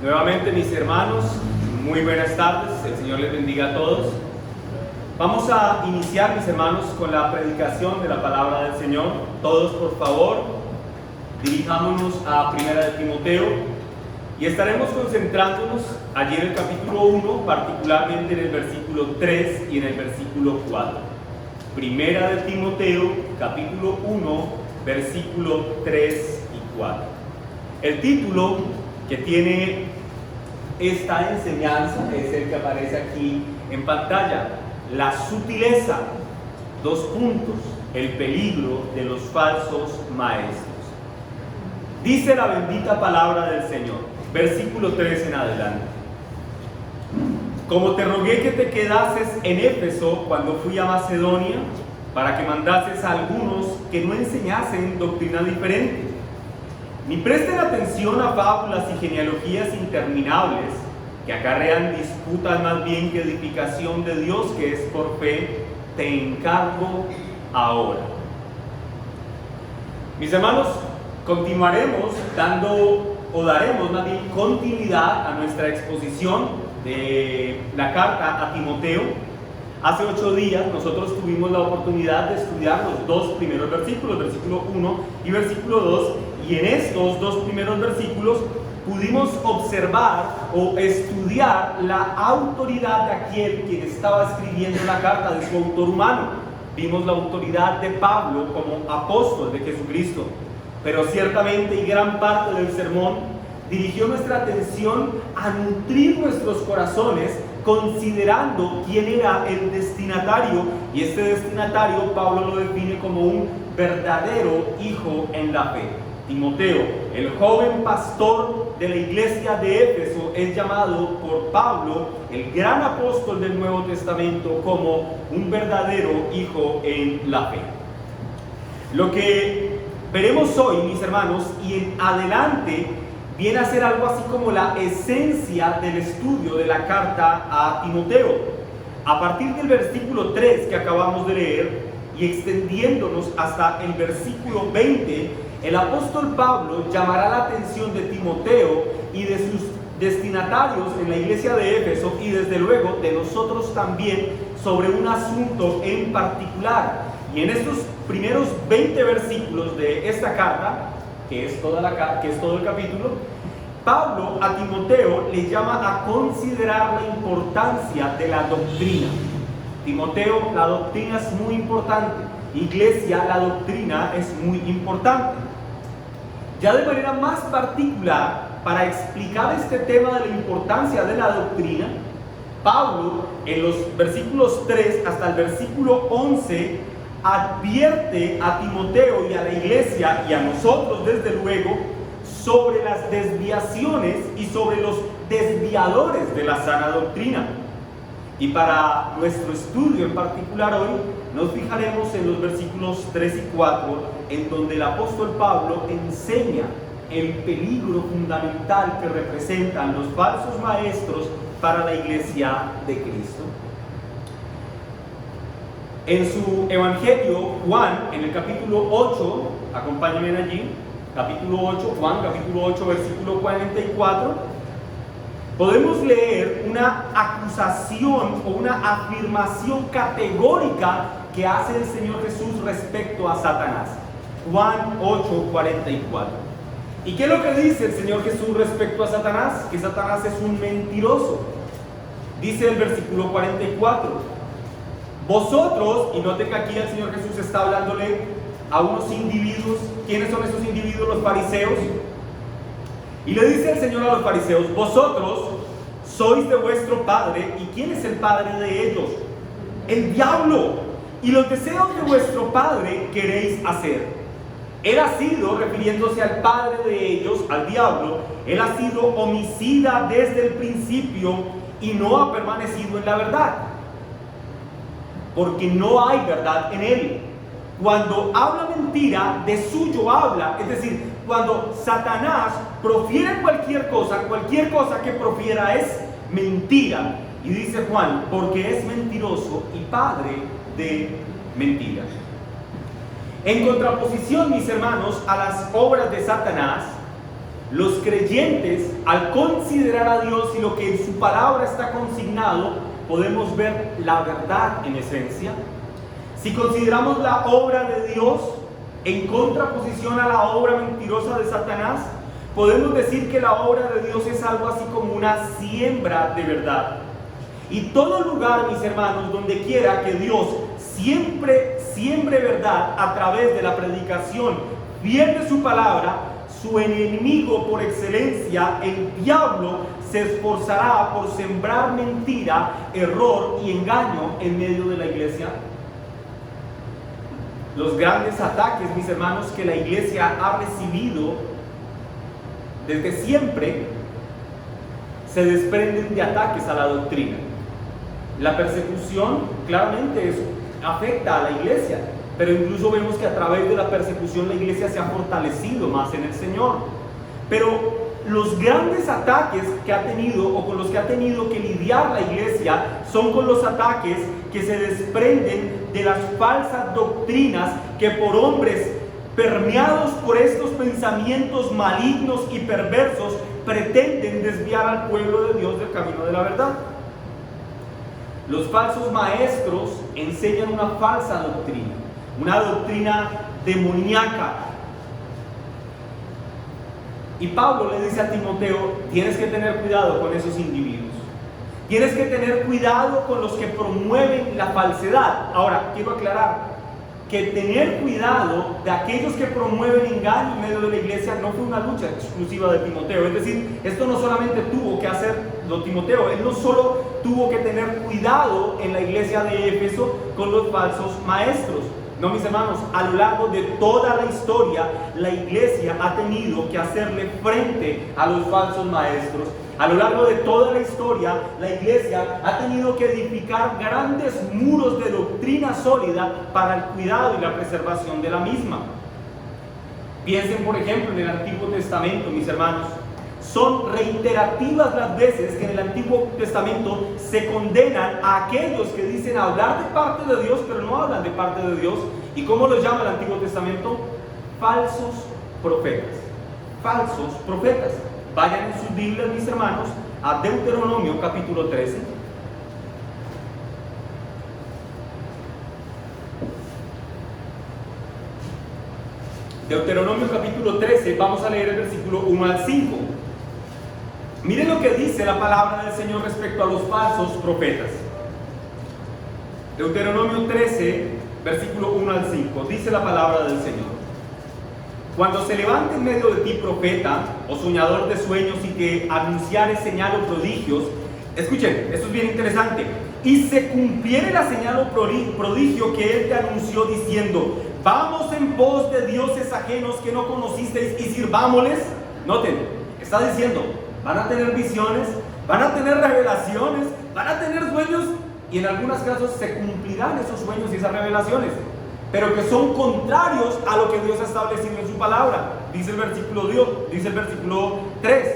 Nuevamente, mis hermanos, muy buenas tardes, el Señor les bendiga a todos. Vamos a iniciar, mis hermanos, con la predicación de la palabra del Señor. Todos, por favor, dirijámonos a Primera de Timoteo y estaremos concentrándonos allí en el capítulo 1, particularmente en el versículo 3 y en el versículo 4. Primera de Timoteo, capítulo 1, versículo 3 y 4. El título que tiene esta enseñanza es el que aparece aquí en pantalla: la sutileza, el peligro de los falsos maestros. Dice la bendita palabra del Señor, versículo 3 en adelante: como te rogué que te quedases en Éfeso cuando fui a Macedonia, para que mandases a algunos que no enseñasen doctrina diferente, ni presten atención a fábulas y genealogías interminables que acarrean disputas más bien que edificación de Dios que es por fe, te encargo ahora. Mis hermanos, continuaremos daremos más bien continuidad a nuestra exposición de la carta a Timoteo. Hace 8 días nosotros tuvimos la oportunidad de estudiar los 2 primeros versículos, versículo 1 y versículo 2, y en estos 2 primeros versículos pudimos observar o estudiar la autoridad de aquel quien estaba escribiendo la carta, de su autor humano. Vimos la autoridad de Pablo como apóstol de Jesucristo, pero ciertamente y gran parte del sermón dirigió nuestra atención a nutrir nuestros corazones considerando quién era el destinatario, y este destinatario Pablo lo define como un verdadero hijo en la fe. Timoteo, el joven pastor de la iglesia de Éfeso, es llamado por Pablo, el gran apóstol del Nuevo Testamento, como un verdadero hijo en la fe. Lo que veremos hoy, mis hermanos, y en adelante, viene a ser algo así como la esencia del estudio de la carta a Timoteo. A partir del versículo 3 que acabamos de leer y extendiéndonos hasta el versículo 20, el apóstol Pablo llamará la atención de Timoteo y de sus destinatarios en la iglesia de Éfeso, y desde luego de nosotros también, sobre un asunto en particular. Y en estos primeros 20 versículos de esta carta, que es todo el capítulo, Pablo a Timoteo le llama a considerar la importancia de la doctrina. Timoteo, la doctrina es muy importante. Iglesia, la doctrina es muy importante. Ya de manera más particular, para explicar este tema de la importancia de la doctrina, Pablo, en los versículos 3 hasta el versículo 11, advierte a Timoteo y a la iglesia y a nosotros desde luego sobre las desviaciones y sobre los desviadores de la sana doctrina. Y para nuestro estudio en particular hoy nos fijaremos en los versículos 3 y 4, en donde el apóstol Pablo enseña el peligro fundamental que representan los falsos maestros para la iglesia de Cristo. En su evangelio, Juan, en el capítulo 8, acompáñenme allí, capítulo 8, Juan, capítulo 8, versículo 44, podemos leer una acusación o una afirmación categórica que hace el Señor Jesús respecto a Satanás. Juan 8, 44. ¿Y qué es lo que dice el Señor Jesús respecto a Satanás? Que Satanás es un mentiroso. Dice el versículo 44. Vosotros, y note que aquí el Señor Jesús está hablándole a unos individuos. ¿Quiénes son esos individuos? Los fariseos. Y le dice el Señor a los fariseos: vosotros sois de vuestro padre. ¿Y quién es el padre de ellos? El diablo. Y los deseos de vuestro padre queréis hacer. Él ha sido, refiriéndose al padre de ellos, al diablo, él ha sido homicida desde el principio y no ha permanecido en la verdad, porque no hay verdad en él. Cuando habla mentira, de suyo habla. Es decir, cuando Satanás profiere cualquier cosa que profiera es mentira. Y dice Juan, porque es mentiroso y padre de mentira. En contraposición, mis hermanos, a las obras de Satanás, Los creyentes, al considerar a Dios y lo que en su palabra está consignado, podemos ver la verdad en esencia. Si consideramos la obra de Dios en contraposición a la obra mentirosa de Satanás, podemos decir que la obra de Dios es algo así como una siembra de verdad. Y todo lugar, mis hermanos, donde quiera que Dios siempre siembre verdad a través de la predicación fiel de su palabra, su enemigo por excelencia, el diablo, se esforzará por sembrar mentira, error y engaño en medio de la iglesia. Los grandes ataques, mis hermanos, que la iglesia ha recibido desde siempre se desprenden de ataques a la doctrina. La persecución claramente afecta a la iglesia, pero incluso vemos que a través de la persecución la iglesia se ha fortalecido más en el Señor. Pero los grandes ataques que ha tenido o con los que ha tenido que lidiar la iglesia son con los ataques que se desprenden de las falsas doctrinas que por hombres permeados por estos pensamientos malignos y perversos pretenden desviar al pueblo de Dios del camino de la verdad. Los falsos maestros enseñan una falsa doctrina, una doctrina demoníaca. Y Pablo le dice a Timoteo, tienes que tener cuidado con esos individuos. Tienes que tener cuidado con los que promueven la falsedad. Ahora, quiero aclarar que tener cuidado de aquellos que promueven engaño en medio de la iglesia no fue una lucha exclusiva de Timoteo. Es decir, esto no solamente tuvo que hacerlo Timoteo, él no solo tuvo que tener cuidado en la iglesia de Éfeso con los falsos maestros. No, mis hermanos, a lo largo de toda la historia, la iglesia ha tenido que hacerle frente a los falsos maestros. A lo largo de toda la historia, la iglesia ha tenido que edificar grandes muros de doctrina sólida para el cuidado y la preservación de la misma. Piensen, por ejemplo, en el Antiguo Testamento, mis hermanos. Son reiterativas las veces que en el Antiguo Testamento se condenan a aquellos que dicen hablar de parte de Dios, pero no hablan de parte de Dios. ¿Y cómo los llama el Antiguo Testamento? Falsos profetas. Falsos profetas. Vayan en sus Biblias, mis hermanos, a Deuteronomio capítulo 13. Deuteronomio capítulo 13, vamos a leer el versículo 1 al 5. Miren lo que dice la palabra del Señor respecto a los falsos profetas. Deuteronomio 13, versículo 1 al 5, dice la palabra del Señor. Cuando se levante en medio de ti profeta o soñador de sueños y que anunciare señal o prodigios, escuchen, esto es bien interesante, y se cumpliere la señal o prodigio que él te anunció diciendo, vamos en pos de dioses ajenos que no conocisteis y sirvámosles. Noten, está diciendo, van a tener visiones, van a tener revelaciones, van a tener sueños y en algunos casos se cumplirán esos sueños y esas revelaciones, pero que son contrarios a lo que Dios ha establecido en su palabra. Dice el versículo 3.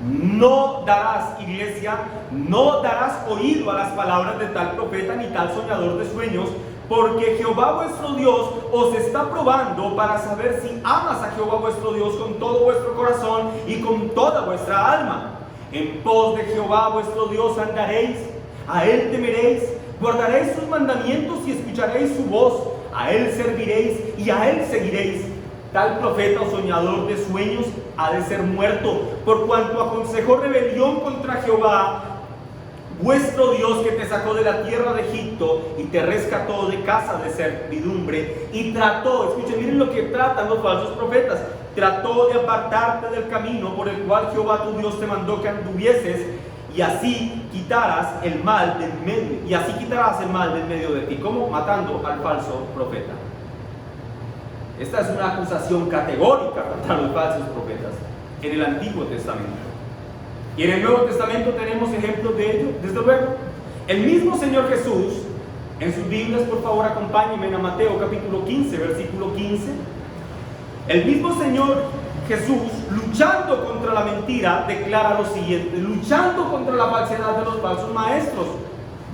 No darás, iglesia, no darás oído a las palabras de tal profeta ni tal soñador de sueños, porque Jehová vuestro Dios os está probando para saber si amas a Jehová vuestro Dios con todo vuestro corazón y con toda vuestra alma. En pos de Jehová vuestro Dios andaréis, a él temeréis, guardaréis sus mandamientos y escucharéis su voz, a él serviréis y a él seguiréis. Tal profeta o soñador de sueños ha de ser muerto, por cuanto aconsejó rebelión contra Jehová vuestro Dios, que te sacó de la tierra de Egipto y te rescató de casa de servidumbre, y trató, escuchen, miren lo que tratan los falsos profetas, trató de apartarte del camino por el cual Jehová tu Dios te mandó que anduvieses, y así quitarás el mal del medio de ti. ¿Cómo? Matando al falso profeta. Esta es una acusación categórica contra los falsos profetas en el Antiguo Testamento. Y en el Nuevo Testamento tenemos ejemplos de ello, desde luego. El mismo Señor Jesús, en sus Biblias, por favor, acompáñenme a Mateo capítulo 15, versículo 15. El mismo Señor Jesús, luchando contra la mentira, declara lo siguiente, luchando contra la falsedad de los falsos maestros.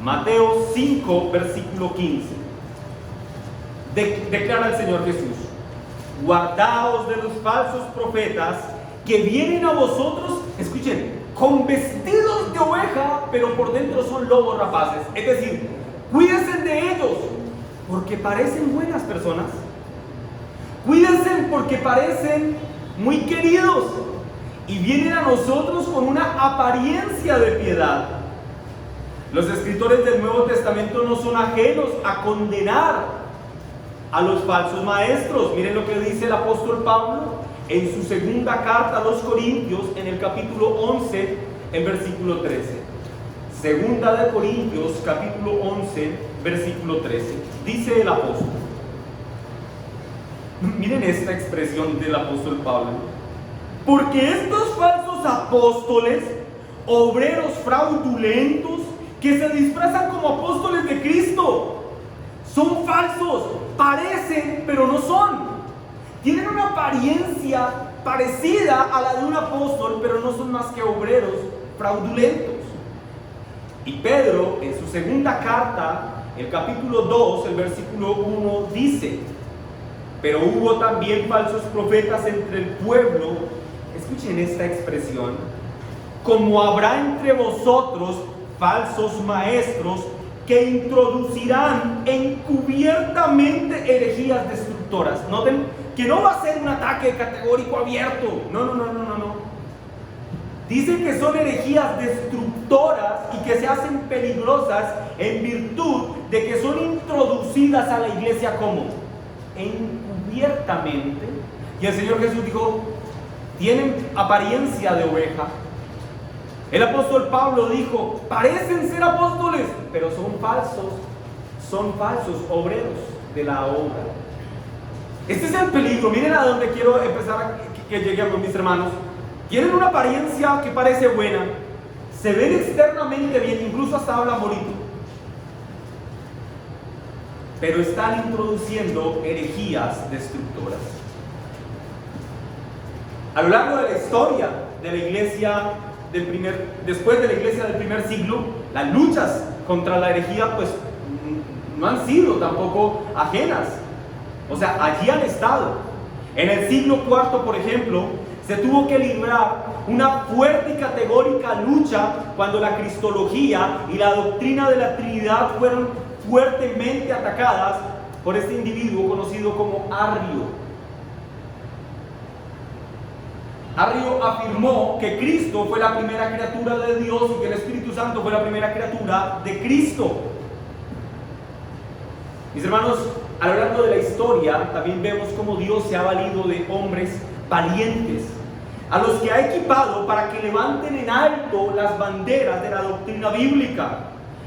Mateo 5, versículo 15. Declara el Señor Jesús: guardaos de los falsos profetas que vienen a vosotros, escuchen, con vestidos de oveja, pero por dentro son lobos rapaces. Es decir, cuídense de ellos, porque parecen buenas personas. Cuídense porque parecen muy queridos y vienen a nosotros con una apariencia de piedad. Los escritores del Nuevo Testamento no son ajenos a condenar a los falsos maestros. Miren lo que dice el apóstol Pablo en su segunda carta a los Corintios, en el capítulo 11, el versículo 13. Segunda de Corintios, capítulo 11, versículo 13. Dice el apóstol. Miren esta expresión del apóstol Pablo. Porque estos falsos apóstoles, obreros fraudulentos, que se disfrazan como apóstoles de Cristo, son falsos, parecen, pero no son. Tienen una apariencia parecida a la de un apóstol, pero no son más que obreros fraudulentos. Y Pedro, en su segunda carta, el capítulo 2, el versículo 1, dice: pero hubo también falsos profetas entre el pueblo. Escuchen esta expresión: como habrá entre vosotros falsos maestros que introducirán encubiertamente herejías destructoras. Noten que no va a ser un ataque categórico abierto. No. Dicen que son herejías destructoras y que se hacen peligrosas en virtud de que son introducidas a la iglesia como encubiertamente. Y el Señor Jesús dijo: tienen apariencia de oveja. El apóstol Pablo dijo: parecen ser apóstoles, pero son falsos obreros de la obra. Este es el peligro. Miren a dónde quiero empezar a que lleguemos, mis hermanos. Tienen una apariencia que parece buena, se ven externamente bien, incluso hasta hablan bonito, pero están introduciendo herejías destructoras. A lo largo de la historia de la iglesia después de la iglesia del primer siglo, las luchas contra la herejía pues no han sido tampoco ajenas. O sea, allí han estado. En el siglo IV, por ejemplo, se tuvo que librar una fuerte y categórica lucha cuando la cristología y la doctrina de la Trinidad fueron fuertemente atacadas por este individuo conocido como Arrio. Arrio afirmó que Cristo fue la primera criatura de Dios y que el Espíritu Santo fue la primera criatura de Cristo. Mis hermanos, a lo largo de la historia también vemos cómo Dios se ha valido de hombres valientes, a los que ha equipado para que levanten en alto las banderas de la doctrina bíblica.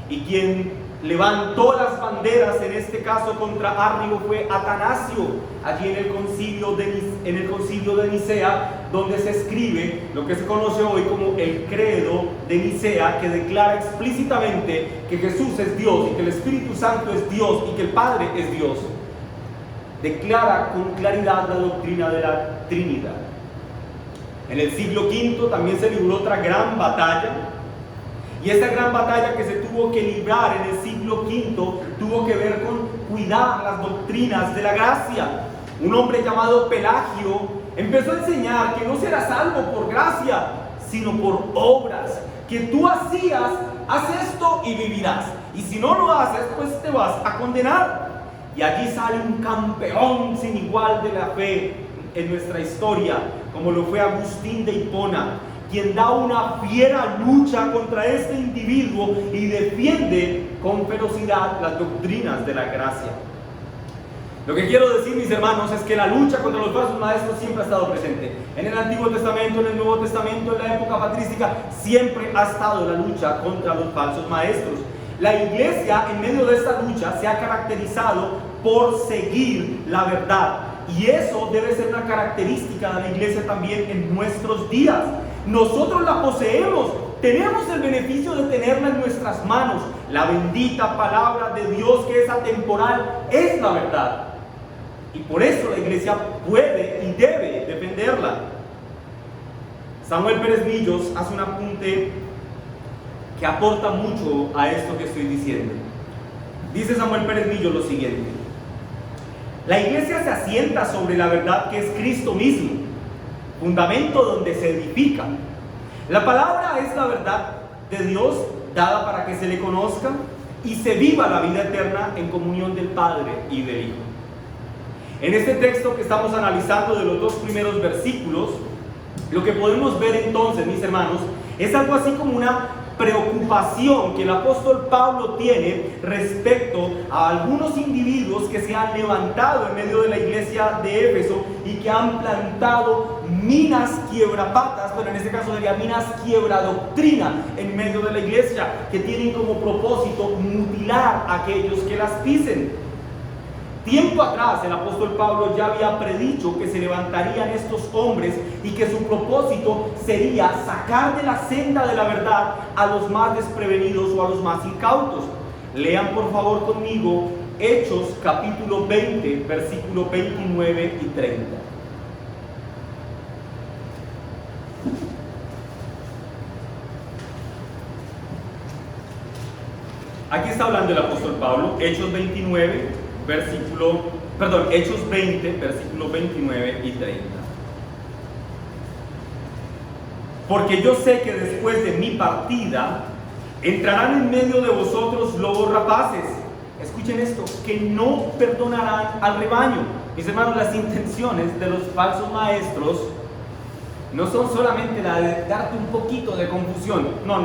Y quien levantó las banderas en este caso contra Arrio fue Atanasio, allí en el concilio de Nicea, donde se escribe lo que se conoce hoy como el credo de Nicea, que declara explícitamente que Jesús es Dios y que el Espíritu Santo es Dios y que el Padre es Dios. Declara con claridad la doctrina de la Trinidad. En el siglo V también se libró otra gran batalla. Y esta gran batalla que se tuvo que librar en el siglo V tuvo que ver con cuidar las doctrinas de la gracia. Un hombre llamado Pelagio empezó a enseñar que no serás salvo por gracia, sino por obras. Que tú haz esto y vivirás. Y si no lo haces, pues te vas a condenar. Y allí sale un campeón sin igual de la fe en nuestra historia, como lo fue Agustín de Hipona, quien da una fiera lucha contra este individuo y defiende con ferocidad las doctrinas de la gracia. Lo que quiero decir, mis hermanos, es que la lucha contra los falsos maestros siempre ha estado presente. En el Antiguo Testamento, en el Nuevo Testamento, en la época patrística, siempre ha estado la lucha contra los falsos maestros. La iglesia, en medio de esta lucha, se ha caracterizado por seguir la verdad. Y eso debe ser una característica de la iglesia también en nuestros días. Nosotros la poseemos, tenemos el beneficio de tenerla en nuestras manos. La bendita palabra de Dios, que es atemporal, es la verdad. Y por eso la iglesia puede y debe defenderla. Samuel Pérez Millos hace un apunte que aporta mucho a esto que estoy diciendo. Dice Samuel Pérez Millos lo siguiente: la iglesia se asienta sobre la verdad que es Cristo mismo. fundamento donde se edifica. La palabra es la verdad de Dios dada para que se le conozca y se viva la vida eterna en comunión del Padre y del Hijo. En este texto que estamos analizando de los dos primeros versículos, lo que podemos ver entonces, mis hermanos, es algo así como una preocupación que el apóstol Pablo tiene respecto a algunos individuos que se han levantado en medio de la iglesia de Éfeso y que han plantado minas quiebrapatas, pero en este caso sería minas quiebra doctrina en medio de la iglesia, que tienen como propósito mutilar a aquellos que las pisen. Tiempo atrás el apóstol Pablo ya había predicho que se levantarían estos hombres y que su propósito sería sacar de la senda de la verdad a los más desprevenidos o a los más incautos. Lean por favor conmigo Hechos capítulo 20, versículos 29 y 30. Aquí está hablando el apóstol Pablo, Hechos 20, versículos 29 y 30. Porque yo sé que después de mi partida entrarán en medio de vosotros lobos rapaces. Escuchen esto, que no perdonarán al rebaño. Mis hermanos, las intenciones de los falsos maestros no son solamente la de darte un poquito de confusión. No.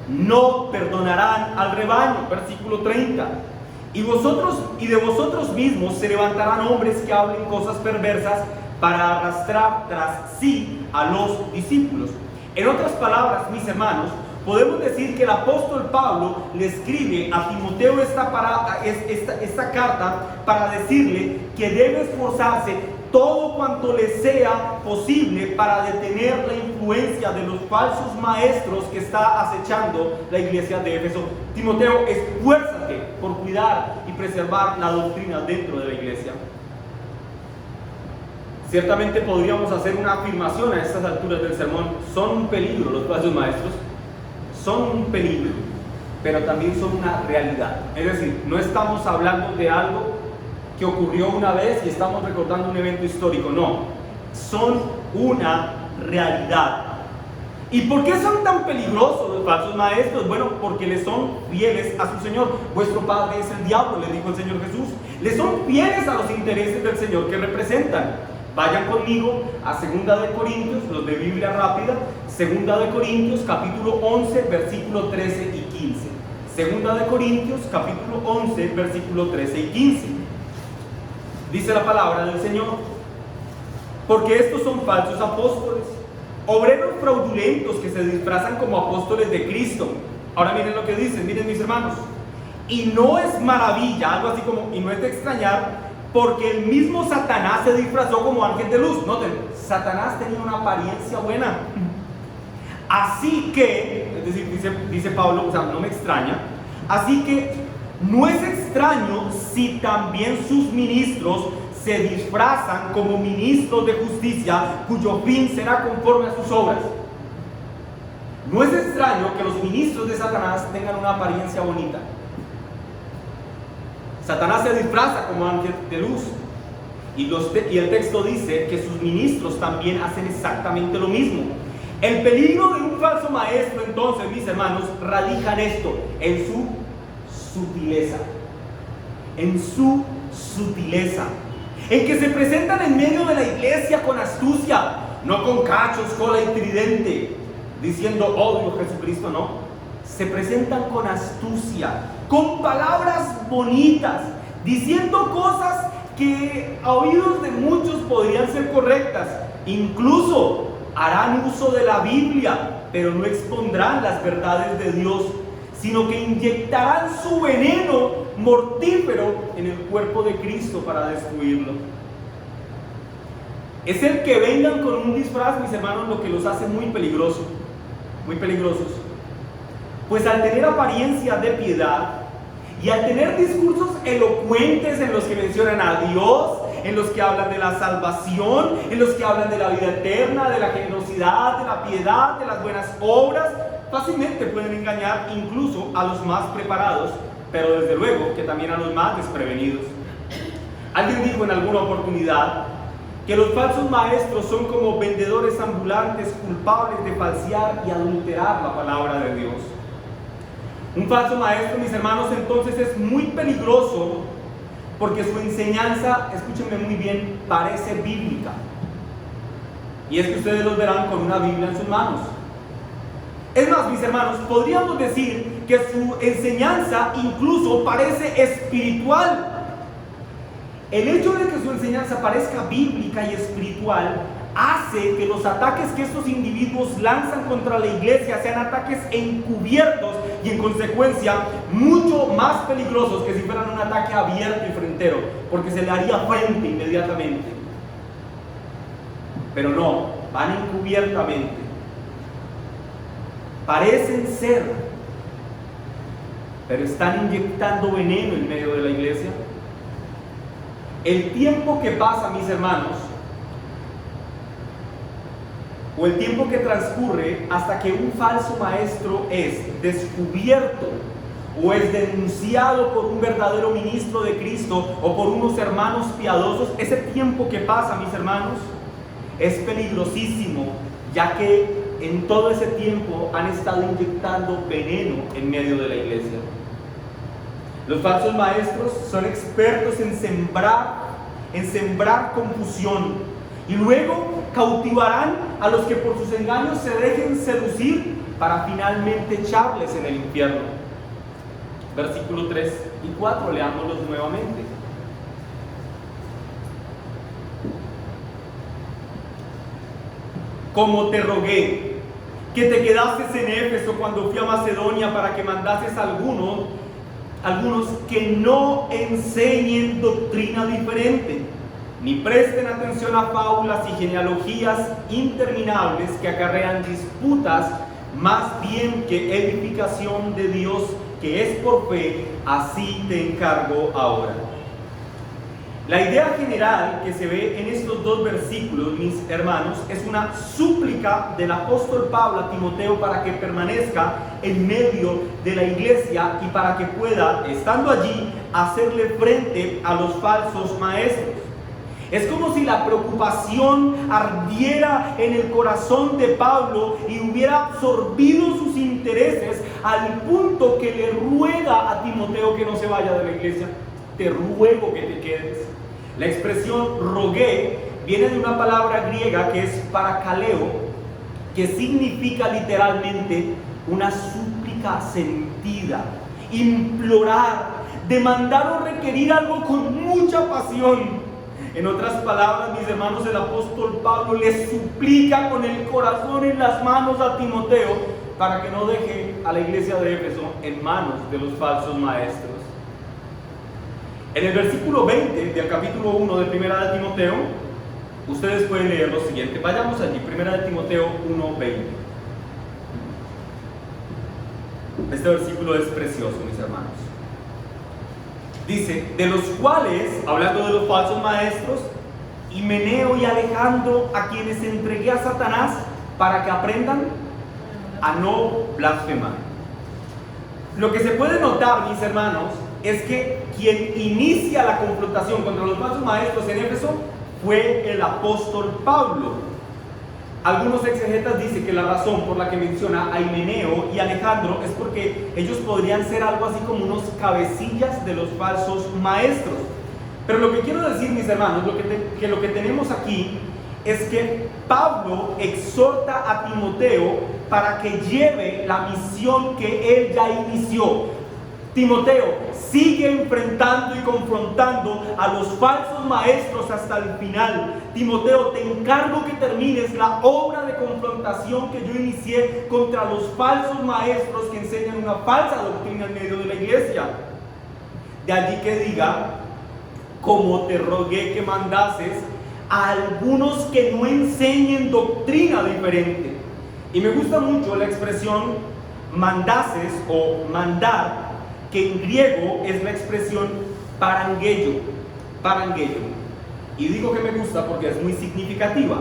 No perdonarán al rebaño. Versículo 30. Y de vosotros mismos se levantarán hombres que hablen cosas perversas para arrastrar tras sí a los discípulos. En otras palabras, mis hermanos, podemos decir que el apóstol Pablo le escribe a Timoteo esta carta para decirle que debe esforzarse todo cuanto le sea posible para detener la influencia de los falsos maestros que está acechando la iglesia de Éfeso. Timoteo, esfuérzate por cuidar y preservar la doctrina dentro de la iglesia. Ciertamente podríamos hacer una afirmación a estas alturas del sermón: son un peligro los falsos maestros, son un peligro, pero también son una realidad. Es decir, no estamos hablando de algo que ocurrió una vez y estamos recordando un evento histórico, no, son una realidad. ¿Y por qué son tan peligrosos los falsos maestros? Bueno, porque le son fieles a su Señor. Vuestro padre es el diablo, le dijo el Señor Jesús. Le son fieles a los intereses del Señor que representan. Vayan conmigo a 2 de Corintios, los de Biblia rápida, 2 de Corintios capítulo 11, versículo 13 y 15. 2 de Corintios capítulo 11, versículo 13 y 15. Dice la palabra del Señor: porque estos son falsos apóstoles, obreros fraudulentos que se disfrazan como apóstoles de Cristo. Ahora miren lo que dicen, miren mis hermanos. Y no es maravilla, algo así como, y no es de extrañar, porque el mismo Satanás se disfrazó como ángel de luz. Noten, Satanás tenía una apariencia buena. Así que, es decir, dice Pablo, o sea, no me extraña, así que no es extraño si también sus ministros se disfrazan como ministros de justicia, cuyo fin será conforme a sus obras. No es extraño que los ministros de Satanás tengan una apariencia bonita. Satanás se disfraza como ángel de luz. Y el texto dice que sus ministros también hacen exactamente lo mismo. El peligro de un falso maestro, entonces, mis hermanos, radica en esto, en su sutileza. En su sutileza. En que se presentan en medio de la iglesia con astucia, no con cachos, cola y tridente, diciendo odio a Jesucristo, no. Se presentan con astucia, con palabras bonitas, diciendo cosas que a oídos de muchos podrían ser correctas. Incluso harán uso de la Biblia, pero no expondrán las verdades de Dios, sino que inyectarán su veneno mortífero en el cuerpo de Cristo para destruirlo. Es el que vengan con un disfraz, mis hermanos, lo que los hace muy peligrosos, muy peligrosos. Pues al tener apariencia de piedad y al tener discursos elocuentes en los que mencionan a Dios, en los que hablan de la salvación, en los que hablan de la vida eterna, de la generosidad, de la piedad, de las buenas obras, fácilmente pueden engañar incluso a los más preparados, pero desde luego que también a los más desprevenidos. Alguien dijo en alguna oportunidad que los falsos maestros son como vendedores ambulantes culpables de falsear y adulterar la palabra de Dios. Un falso maestro, mis hermanos, entonces es muy peligroso porque su enseñanza, escúchenme muy bien, parece bíblica. Y es que ustedes los verán con una Biblia en sus manos. Es más, mis hermanos, podríamos decir que su enseñanza incluso parece espiritual. El hecho de que su enseñanza parezca bíblica y espiritual hace que los ataques que estos individuos lanzan contra la iglesia sean ataques encubiertos y en consecuencia mucho más peligrosos que si fueran un ataque abierto y frentero, porque se le haría frente inmediatamente. Pero no, van encubiertamente. Parecen ser, pero están inyectando veneno en medio de la iglesia. El tiempo que pasa, mis hermanos, o el tiempo que transcurre hasta que un falso maestro es descubierto o es denunciado por un verdadero ministro de Cristo o por unos hermanos piadosos, ese tiempo que pasa, mis hermanos, es peligrosísimo, ya que en todo ese tiempo han estado inyectando veneno en medio de la iglesia. Los falsos maestros son expertos en sembrar confusión y luego cautivarán a los que por sus engaños se dejen seducir para finalmente echarles en el infierno. Versículos 3 y 4, leámoslos nuevamente. Como te rogué que te quedases en Éfeso cuando fui a Macedonia para que mandases a algunos que no enseñen doctrina diferente, ni presten atención a fábulas y genealogías interminables que acarrean disputas, más bien que edificación de Dios que es por fe, así te encargo ahora. La idea general que se ve en estos dos versículos, mis hermanos, es una súplica del apóstol Pablo a Timoteo para que permanezca en medio de la iglesia y para que pueda, estando allí, hacerle frente a los falsos maestros. Es como si la preocupación ardiera en el corazón de Pablo y hubiera absorbido sus intereses al punto que le ruega a Timoteo que no se vaya de la iglesia. Te ruego que te quedes. La expresión rogué viene de una palabra griega que es parakaleo, que significa literalmente una súplica sentida, implorar, demandar o requerir algo con mucha pasión. En otras palabras, mis hermanos, el apóstol Pablo le suplica con el corazón en las manos a Timoteo para que no deje a la iglesia de Éfeso en manos de los falsos maestros. En el versículo 20 del capítulo 1 de Primera de Timoteo, ustedes pueden leer lo siguiente. Vayamos allí, Primera de Timoteo 1:20. Este versículo es precioso, mis hermanos. Dice, de los cuales, hablando de los falsos maestros, Himeneo y Alejandro, a quienes entregué a Satanás para que aprendan a no blasfemar. Lo que se puede notar, mis hermanos, es que quien inicia la confrontación contra los falsos maestros en Éfeso fue el apóstol Pablo. Algunos exegetas dicen que la razón por la que menciona a Himeneo y Alejandro es porque ellos podrían ser algo así como unos cabecillas de los falsos maestros. Pero lo que quiero decir, mis hermanos, lo que tenemos aquí es que Pablo exhorta a Timoteo para que lleve la misión que él ya inició. Timoteo, sigue enfrentando y confrontando a los falsos maestros hasta el final. Timoteo, te encargo que termines la obra de confrontación que yo inicié contra los falsos maestros que enseñan una falsa doctrina en medio de la iglesia. De allí que diga, como te rogué que mandases a algunos que no enseñen doctrina diferente. Y me gusta mucho la expresión mandases o mandar, que en griego es la expresión parangello. Y digo que me gusta porque es muy significativa.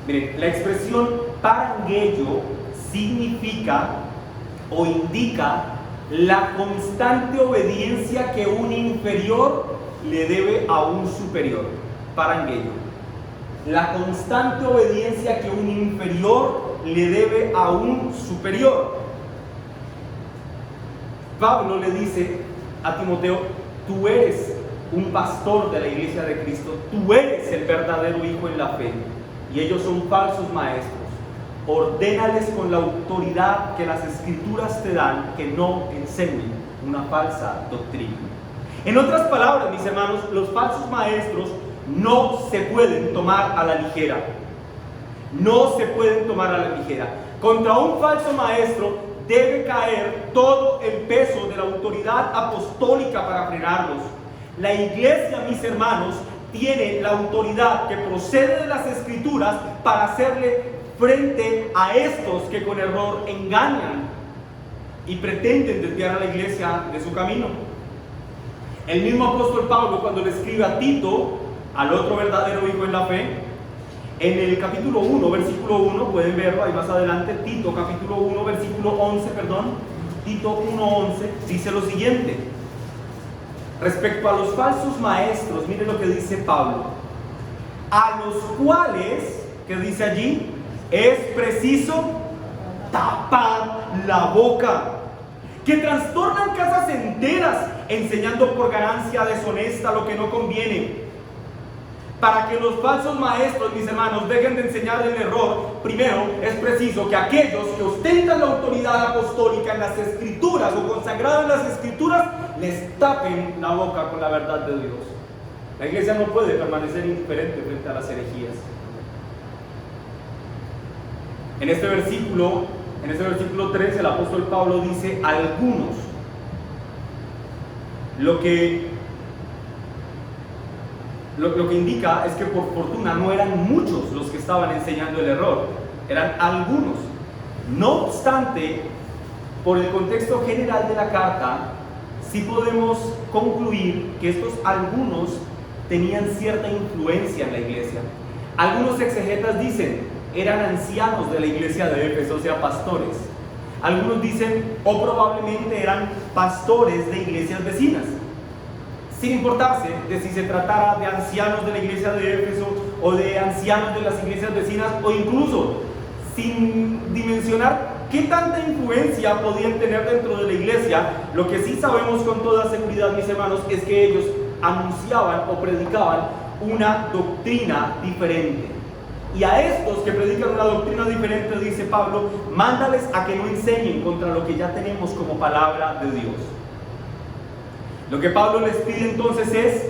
Miren, la expresión parangello significa o indica la constante obediencia que un inferior le debe a un superior. Parangello. la constante obediencia que un inferior le debe a un superior. Pablo le dice a Timoteo: tú eres un pastor de la iglesia de Cristo, tú eres el verdadero hijo en la fe, y ellos son falsos maestros. Ordénales con la autoridad que las escrituras te dan que no enseñen una falsa doctrina. En otras palabras, mis hermanos, los falsos maestros no se pueden tomar a la ligera. No se pueden tomar a la ligera. Contra un falso maestro debe caer todo el peso de la autoridad apostólica para frenarlos. La iglesia, mis hermanos, tiene la autoridad que procede de las escrituras para hacerle frente a estos que con error engañan y pretenden desviar a la iglesia de su camino. El mismo apóstol Pablo, cuando le escribe a Tito, al otro verdadero hijo en la fe, en el capítulo 1, versículo 1, pueden verlo ahí más adelante, Tito capítulo 1, versículo 11, Tito 1:11, dice lo siguiente: respecto a los falsos maestros, miren lo que dice Pablo: a los cuales, ¿qué dice allí? Es preciso tapar la boca, que trastornan casas enteras, enseñando por ganancia deshonesta lo que no conviene. Para que los falsos maestros, mis hermanos, dejen de enseñar el error, primero es preciso que aquellos que ostentan la autoridad apostólica en las escrituras o consagrada en las escrituras, les tapen la boca con la verdad de Dios. La iglesia no puede permanecer indiferente frente a las herejías. En este versículo 3, el apóstol Pablo dice algunos. Lo que indica es que por fortuna no eran muchos los que estaban enseñando el error, eran algunos. No obstante, por el contexto general de la carta, sí podemos concluir que estos algunos tenían cierta influencia en la iglesia. Algunos exegetas dicen eran ancianos de la iglesia de Éfeso, o sea, pastores. Algunos dicen, o probablemente eran pastores de iglesias vecinas, sin importarse de si se tratara de ancianos de la iglesia de Éfeso o de ancianos de las iglesias vecinas, o incluso sin dimensionar qué tanta influencia podían tener dentro de la iglesia. Lo que sí sabemos con toda seguridad, mis hermanos, es que ellos anunciaban o predicaban una doctrina diferente. Y a estos que predican una doctrina diferente, dice Pablo, mándales a que no enseñen contra lo que ya tenemos como palabra de Dios. Lo que Pablo les pide entonces es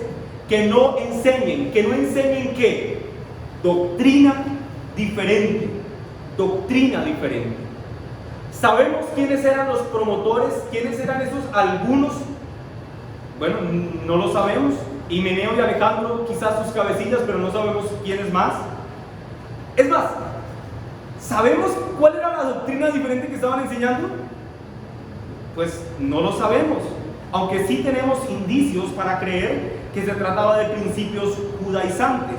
que no enseñen ¿qué? Doctrina diferente. Doctrina diferente. ¿Sabemos quiénes eran los promotores? ¿Quiénes eran esos algunos? Bueno, no lo sabemos. Himeneo y Alejandro, quizás sus cabecillas, pero no sabemos quiénes más. Es más, ¿sabemos cuál era la doctrina diferente que estaban enseñando? Pues no lo sabemos, aunque sí tenemos indicios para creer que se trataba de principios judaizantes.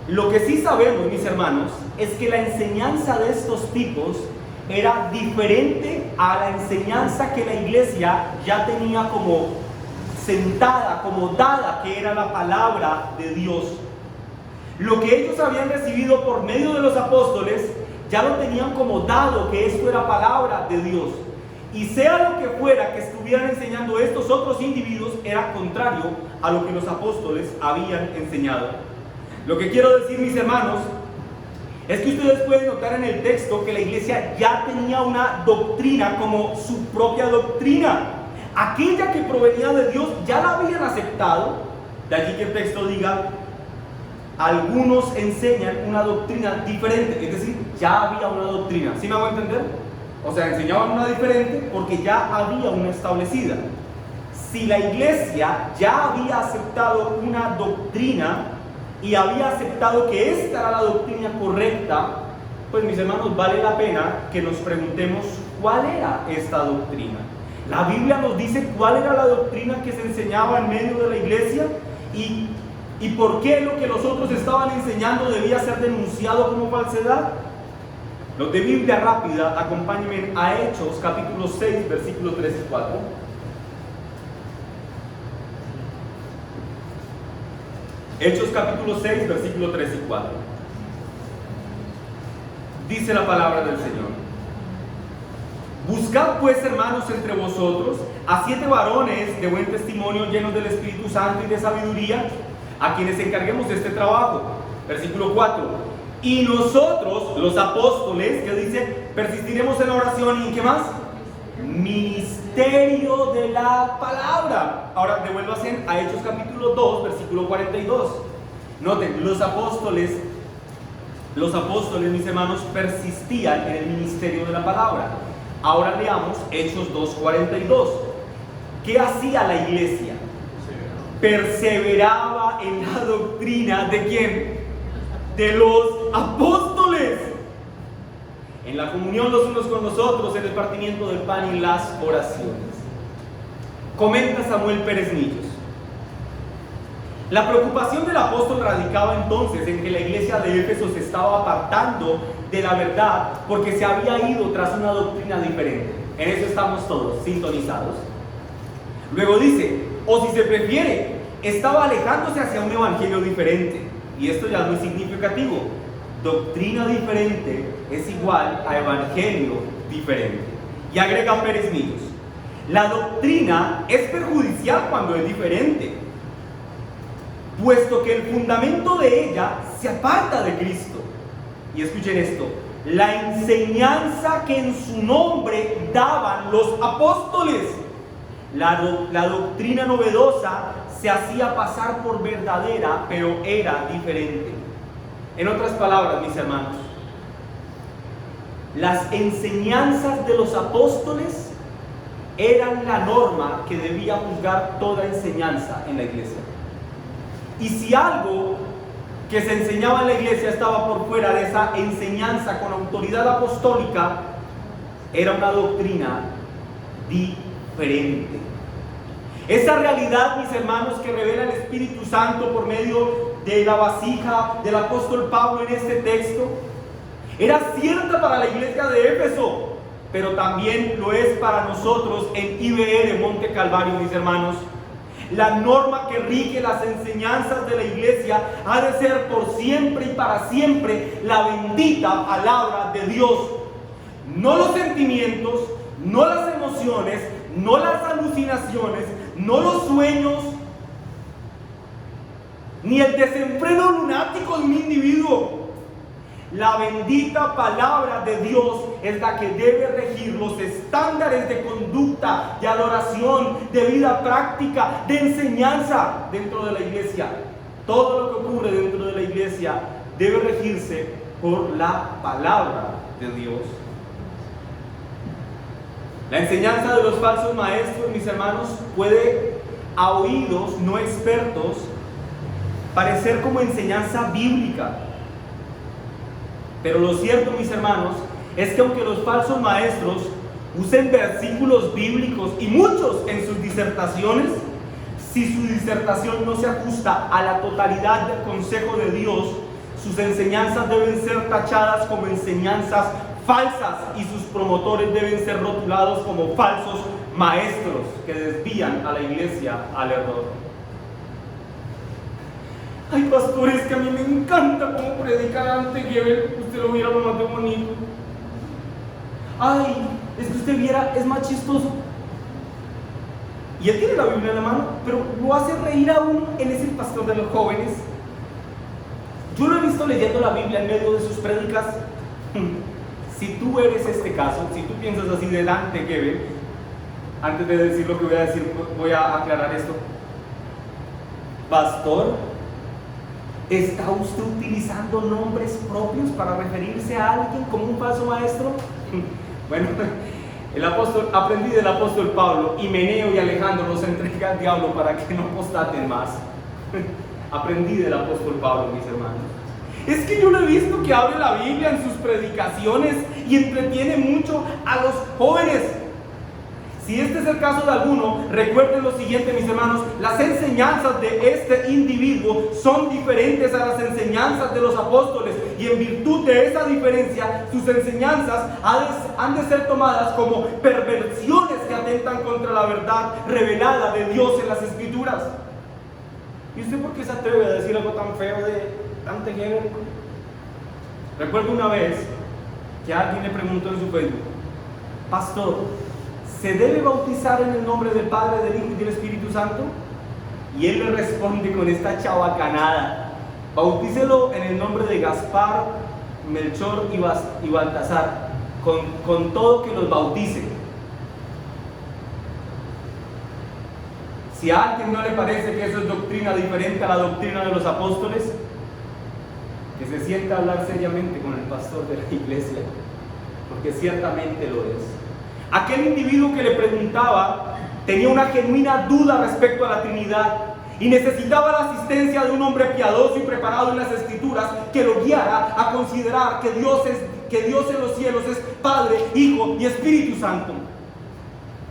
Lo que sí sabemos, mis hermanos, es que la enseñanza de estos tipos era diferente a la enseñanza que la iglesia ya tenía como sentada, como dada, que era la palabra de Dios. Lo que ellos habían recibido por medio de los apóstoles, ya lo tenían como dado, que esto era palabra de Dios. Y sea lo que fuera que estuvieran enseñando estos otros individuos, era contrario a lo que los apóstoles habían enseñado. Lo que quiero decir, mis hermanos, es que ustedes pueden notar en el texto que la iglesia ya tenía una doctrina como su propia doctrina. Aquella que provenía de Dios ya la habían aceptado. De allí que el texto diga, algunos enseñan una doctrina diferente, es decir, ya había una doctrina. ¿Sí me hago entender? O sea, enseñaban una diferente porque ya había una establecida. Si la iglesia ya había aceptado una doctrina y había aceptado que esta era la doctrina correcta, pues mis hermanos, vale la pena que nos preguntemos cuál era esta doctrina. La Biblia nos dice cuál era la doctrina que se enseñaba en medio de la iglesia y por qué lo que los otros estaban enseñando debía ser denunciado como falsedad. Los de Biblia rápida, acompáñenme a Hechos capítulo 6, versículos 3 y 4. Hechos capítulo 6, versículo 3 y 4. Dice la palabra del Señor: buscad pues, hermanos, entre vosotros a 7 varones de buen testimonio, llenos del Espíritu Santo y de sabiduría, a quienes encarguemos de este trabajo. Versículo 4. Y nosotros, los apóstoles, que dice, persistiremos en la oración. ¿Y qué más? Ministerio de la palabra. Ahora devuélvase a Hechos capítulo 2, versículo 42. Noten, los apóstoles, mis hermanos, persistían en el ministerio de la palabra. Ahora leamos Hechos 2:42. ¿Qué hacía la iglesia? Perseveraba en la doctrina ¿de quién? De los apóstoles, en la comunión los unos con los otros, en el partimiento del pan y las oraciones. Comenta Samuel Pérez Millos: la preocupación del apóstol radicaba entonces en que la iglesia de Éfeso se estaba apartando de la verdad porque se había ido tras una doctrina diferente. En eso estamos todos sintonizados. Luego dice, o si se prefiere, estaba alejándose hacia un evangelio diferente. Y esto ya es muy significativo. Doctrina diferente es igual a evangelio diferente. Y agrega Pérez Millos: la doctrina es perjudicial cuando es diferente, puesto que el fundamento de ella se aparta de Cristo. Y escuchen esto: la enseñanza que en su nombre daban los apóstoles, la doctrina novedosa se hacía pasar por verdadera, pero era diferente. En otras palabras, mis hermanos, las enseñanzas de los apóstoles eran la norma que debía juzgar toda enseñanza en la iglesia. Y si algo que se enseñaba en la iglesia estaba por fuera de esa enseñanza con autoridad apostólica, era una doctrina diferente. Esa realidad, mis hermanos, que revela el Espíritu Santo por medio de la vasija del apóstol Pablo en este texto, era cierta para la iglesia de Éfeso, pero también lo es para nosotros en IBE de Monte Calvario, mis hermanos. La norma que rige las enseñanzas de la iglesia ha de ser por siempre y para siempre la bendita palabra de Dios. No los sentimientos, no las emociones, no las alucinaciones, no los sueños, ni el desenfreno lunático de un individuo. La bendita palabra de Dios es la que debe regir los estándares de conducta, de adoración, de vida práctica, de enseñanza dentro de la iglesia. Todo lo que ocurre dentro de la iglesia debe regirse por la palabra de Dios. La enseñanza de los falsos maestros, mis hermanos, puede a oídos no expertos parecer como enseñanza bíblica. Pero lo cierto, mis hermanos, es que aunque los falsos maestros usen versículos bíblicos y muchos en sus disertaciones, si su disertación no se ajusta a la totalidad del consejo de Dios, sus enseñanzas deben ser tachadas como enseñanzas falsas y sus promotores deben ser rotulados como falsos maestros que desvían a la iglesia al error. Ay, pastor, es que a mí me encanta cómo predica ante Gebel. Usted lo viera lo más de bonito. Ay, es que usted viera, es más chistoso. Y él tiene la Biblia en la mano, pero lo hace reír aún. Él es el pastor de los jóvenes. Yo lo he visto leyendo la Biblia en medio de sus prédicas. Si tú eres este caso, si tú piensas así de Dante Gebel, antes de decir lo que voy a decir, voy a aclarar esto. Pastor, ¿está usted utilizando nombres propios para referirse a alguien como un falso maestro? Bueno, aprendí del apóstol Pablo, Himeneo y Alejandro los entregué al diablo para que no apostaten más. Aprendí del apóstol Pablo, mis hermanos. Es que yo lo he visto que abre la Biblia en sus predicaciones y entretiene mucho a los jóvenes. Si este es el caso de alguno, recuerden lo siguiente, mis hermanos: las enseñanzas de este individuo son diferentes a las enseñanzas de los apóstoles, y en virtud de esa diferencia, sus enseñanzas han de ser tomadas como perversiones que atentan contra la verdad revelada de Dios en las Escrituras. ¿Y usted por qué se atreve a decir algo tan feo de tan genérico? Recuerdo una vez que alguien le preguntó en su Facebook: pastor, ¿se debe bautizar en el nombre del Padre, del Hijo y del Espíritu Santo? Y él le responde con esta chabacanada: bautícelo en el nombre de Gaspar, Melchor y Baltasar, con todo que los bautice. Si a alguien no le parece que eso es doctrina diferente a la doctrina de los apóstoles, que se sienta a hablar seriamente con el pastor de la iglesia, porque ciertamente lo es. Aquel individuo que le preguntaba tenía una genuina duda respecto a la Trinidad y necesitaba la asistencia de un hombre piadoso y preparado en las Escrituras que lo guiara a considerar que Dios en los cielos es Padre, Hijo y Espíritu Santo.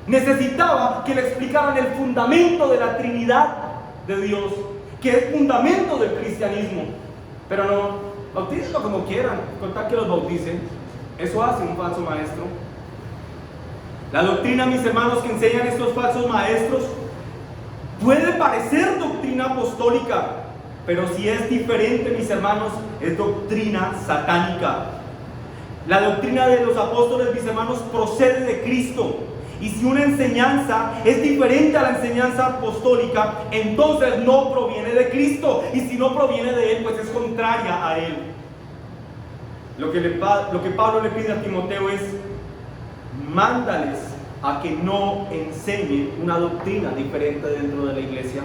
Necesitaba que le explicaran el fundamento de la Trinidad de Dios, que es fundamento del cristianismo. Pero no, bautícenlo como quieran, con tal que los bauticen. Eso hace un falso maestro. La doctrina, mis hermanos, que enseñan estos falsos maestros puede parecer doctrina apostólica, pero si es diferente, mis hermanos, es doctrina satánica. La doctrina de los apóstoles, mis hermanos, procede de Cristo. Y si una enseñanza es diferente a la enseñanza apostólica, entonces no proviene de Cristo. Y si no proviene de Él, pues es contraria a Él. Lo que Pablo le pide a Timoteo es: mándales a que no enseñen una doctrina diferente dentro de la iglesia.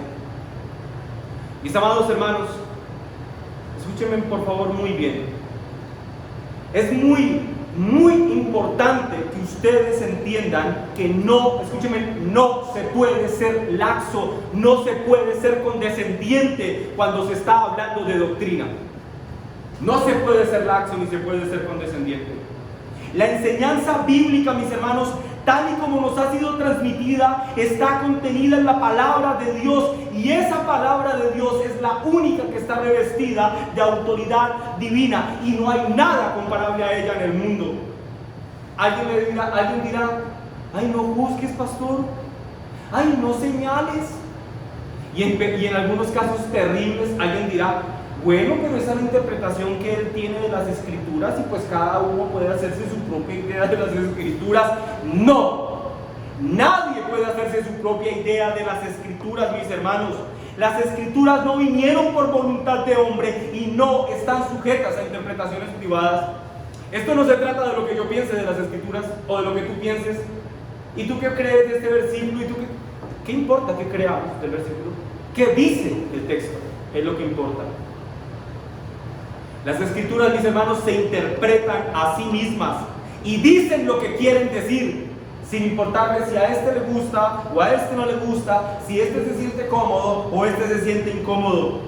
Mis amados hermanos, escúchenme por favor muy bien. Es muy importante que ustedes entiendan que no se puede ser laxo, no se puede ser condescendiente cuando se está hablando de doctrina. No se puede ser laxo ni se puede ser condescendiente. La enseñanza bíblica, mis hermanos, tal y como nos ha sido transmitida, está contenida en la palabra de Dios, y esa palabra de Dios es la única que está revestida de autoridad divina, y no hay nada comparable a ella en el mundo. Alguien dirá: ay, no juzgues, pastor, ay, no señales, y en algunos casos terribles, alguien dirá: bueno, pero esa es la interpretación que él tiene de las Escrituras, y pues cada uno puede hacerse su propia idea de las Escrituras. No, nadie puede hacerse su propia idea de las Escrituras, mis hermanos. Las Escrituras no vinieron por voluntad de hombre y no están sujetas a interpretaciones privadas. Esto no se trata de lo que yo piense de las Escrituras o de lo que tú pienses. ¿Y tú qué crees de este versículo? ¿Y tú qué importa que creamos del versículo? ¿Qué dice el texto? Es lo que importa. Las Escrituras, mis hermanos, se interpretan a sí mismas y dicen lo que quieren decir, sin importarle si a este le gusta o a este no le gusta, si este se siente cómodo o este se siente incómodo.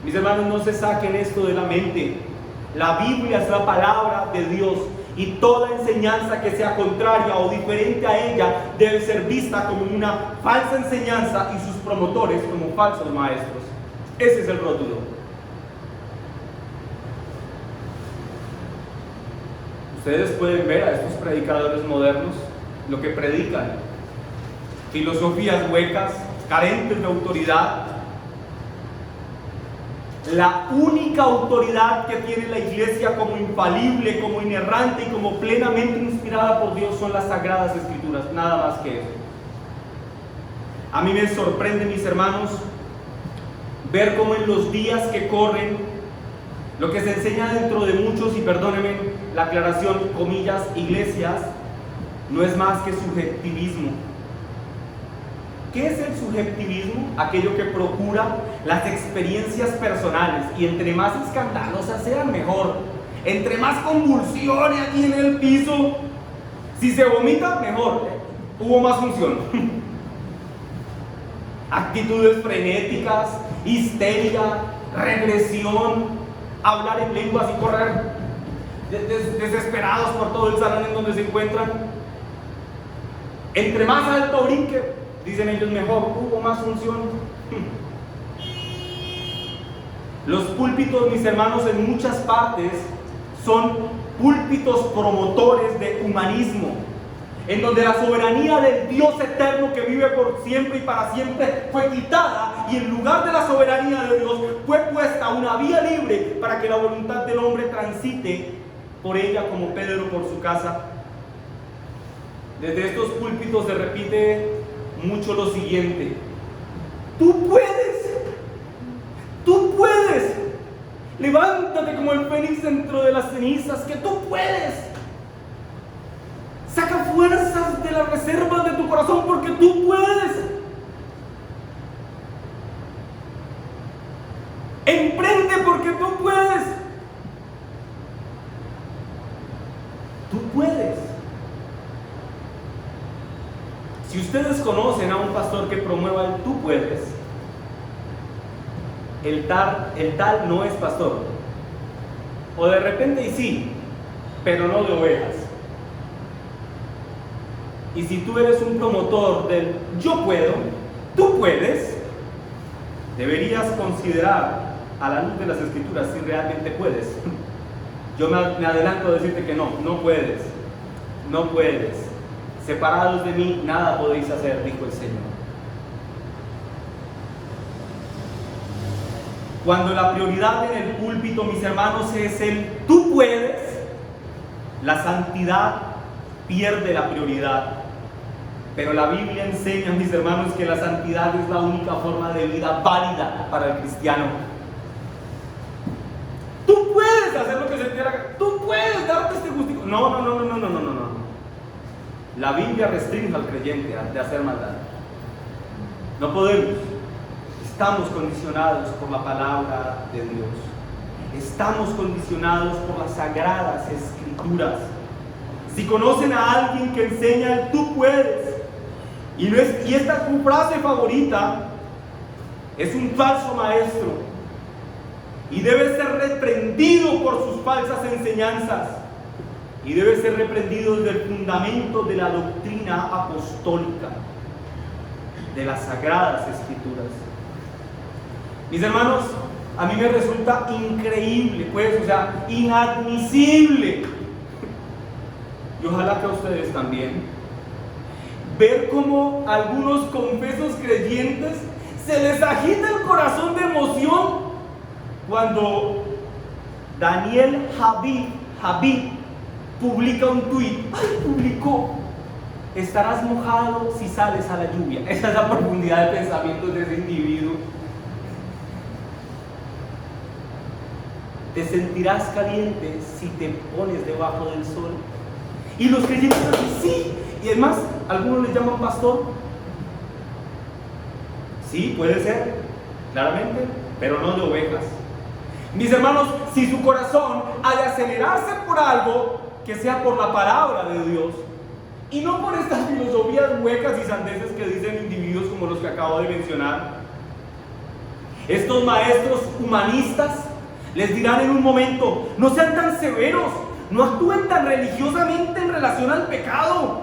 Mis hermanos, no se saquen esto de la mente. La Biblia es la palabra de Dios, y toda enseñanza que sea contraria o diferente a ella debe ser vista como una falsa enseñanza y sus promotores como falsos maestros. Ese es el rótulo. Ustedes pueden ver a estos predicadores modernos lo que predican: filosofías huecas, carentes de autoridad. La única autoridad que tiene la iglesia como infalible, como inerrante y como plenamente inspirada por Dios son las Sagradas Escrituras, nada más que eso. A mí me sorprende, mis hermanos, ver cómo en los días que corren, lo que se enseña dentro de muchos, y perdónenme la aclaración, comillas, iglesias, no es más que subjetivismo. ¿Qué es el subjetivismo? Aquello que procura las experiencias personales, y entre más escandalosas sean, mejor. Entre más convulsiones aquí en el piso, si se vomita, mejor, hubo más función. Actitudes frenéticas, histeria, regresión, hablar en lenguas y correr desesperados por todo el salón en donde se encuentran. Entre más alto brinque, dicen ellos, mejor, hubo más función. Los púlpitos, mis hermanos, en muchas partes son púlpitos promotores de humanismo, en donde la soberanía del Dios eterno que vive por siempre y para siempre fue quitada y en lugar de la soberanía de Dios fue puesta una vía libre para que la voluntad del hombre transite por ella, como Pedro por su casa. Desde estos púlpitos se repite mucho lo siguiente: tú puedes, levántate como el fénix dentro de las cenizas, que tú puedes, saca fuerzas de las reservas de tu corazón, porque tú puedes, emprende porque tú puedes, tú puedes. Si ustedes conocen a un pastor que promueva el tú puedes, el tal no es pastor. O de repente y sí, pero no de ovejas. Y si tú eres un promotor del yo puedo, tú puedes, deberías considerar a la luz de las Escrituras si realmente puedes. Yo me adelanto a decirte que no puedes, no puedes. Separados de mí, nada podéis hacer, dijo el Señor. Cuando la prioridad en el púlpito, mis hermanos, es el tú puedes, la santidad pierde la prioridad. Pero la Biblia enseña, mis hermanos, que la santidad es la única forma de vida válida para el cristiano. Tú puedes hacer lo que se te haga, tú puedes darte este gustico. No. La Biblia restringe al creyente de hacer maldad. No podemos. Estamos condicionados por la palabra de Dios. Estamos condicionados por las sagradas Escrituras. Si conocen a alguien que enseña el tú puedes, y esta es tu frase favorita, es un falso maestro y debe ser reprendido por sus falsas enseñanzas. Y debe ser reprendido desde el fundamento de la doctrina apostólica, de las sagradas Escrituras. Mis hermanos, a mí me resulta increíble, inadmisible, y ojalá que a ustedes también, ver cómo algunos confesos creyentes se les agita el corazón de emoción cuando Daniel Habib publica un tuit. Publicó: estarás mojado si sales a la lluvia. Esa es la profundidad de pensamientos de ese individuo. Te sentirás caliente si te pones debajo del sol. Y los creyentes dicen sí. Y además, algunos les llaman pastor. Sí, puede ser, claramente, pero no de ovejas. Mis hermanos, si su corazón ha de acelerarse por algo, que sea por la palabra de Dios y no por estas filosofías huecas y sandeces que dicen individuos como los que acabo de mencionar. Estos maestros humanistas les dirán en un momento: no sean tan severos, no actúen tan religiosamente en relación al pecado.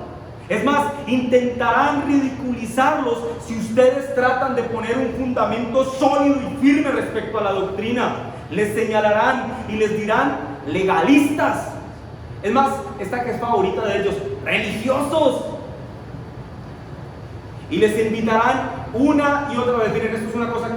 Es más, intentarán ridiculizarlos si ustedes tratan de poner un fundamento sólido y firme respecto a la doctrina. Les señalarán y les dirán legalistas. Es más, esta que es favorita de ellos, religiosos. Y les invitarán una y otra vez. Miren, esto es una cosa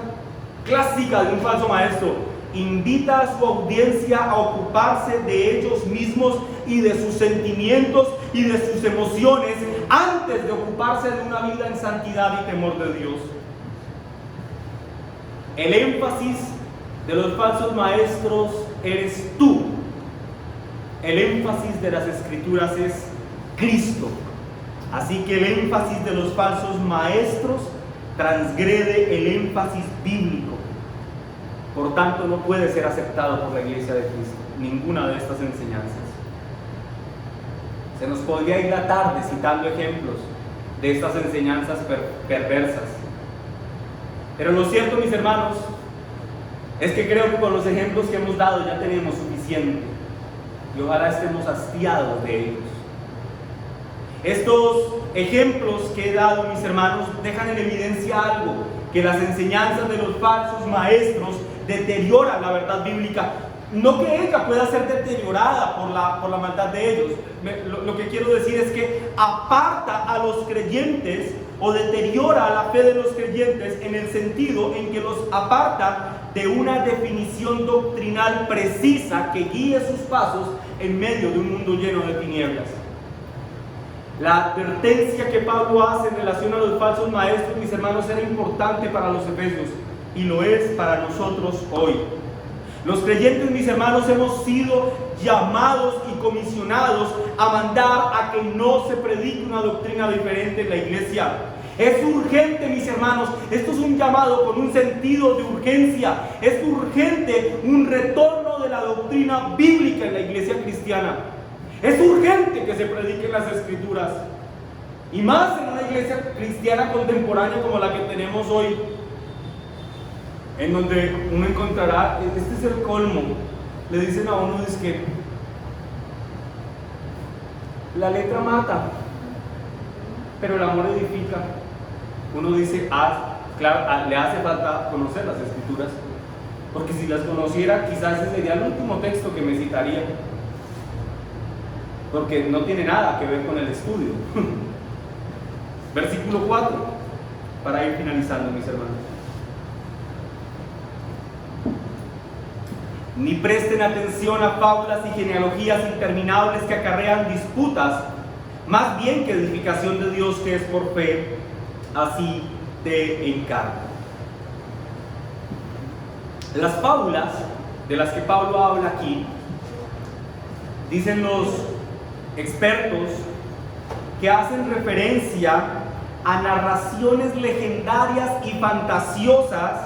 clásica de un falso maestro. Invita a su audiencia a ocuparse de ellos mismos y de sus sentimientos y de sus emociones antes de ocuparse de una vida en santidad y temor de Dios. El énfasis de los falsos maestros eres tú. El énfasis de las Escrituras es Cristo. Así que el énfasis de los falsos maestros transgrede el énfasis bíblico. Por tanto, no puede ser aceptado por la Iglesia de Cristo ninguna de estas enseñanzas. Se nos podría ir la tarde citando ejemplos de estas enseñanzas perversas. Pero lo cierto, mis hermanos, es que creo que con los ejemplos que hemos dado ya tenemos suficiente. Y ojalá estemos hastiados de ellos. Estos ejemplos que he dado, mis hermanos, dejan en evidencia algo: que las enseñanzas de los falsos maestros deterioran la verdad bíblica. No que ella pueda ser deteriorada por la maldad de ellos. Lo que quiero decir es que aparta a los creyentes o deteriora la fe de los creyentes en el sentido en que los aparta de una definición doctrinal precisa que guíe sus pasos en medio de un mundo lleno de tinieblas. La advertencia que Pablo hace en relación a los falsos maestros, mis hermanos, era importante para los efesios y lo es para nosotros hoy. Los creyentes, mis hermanos, hemos sido llamados y comisionados a mandar a que no se predique una doctrina diferente en la iglesia. Es urgente, mis hermanos, esto es un llamado con un sentido de urgencia. Es urgente un retorno de la doctrina bíblica en la iglesia cristiana. Es urgente que se prediquen las escrituras. Y más en una iglesia cristiana contemporánea como la que tenemos hoy, en donde uno encontrará, este es el colmo, le dicen a uno, es que la letra mata, pero el amor edifica. Uno dice, claro, le hace falta conocer las escrituras, porque si las conociera, quizás ese sería el último texto que me citaría, porque no tiene nada que ver con el estudio. Versículo 4, para ir finalizando, mis hermanos. Ni presten atención a fábulas y genealogías interminables que acarrean disputas, más bien que edificación de Dios que es por fe, así te encargo. Las fábulas de las que Pablo habla aquí, dicen los expertos, que hacen referencia a narraciones legendarias y fantasiosas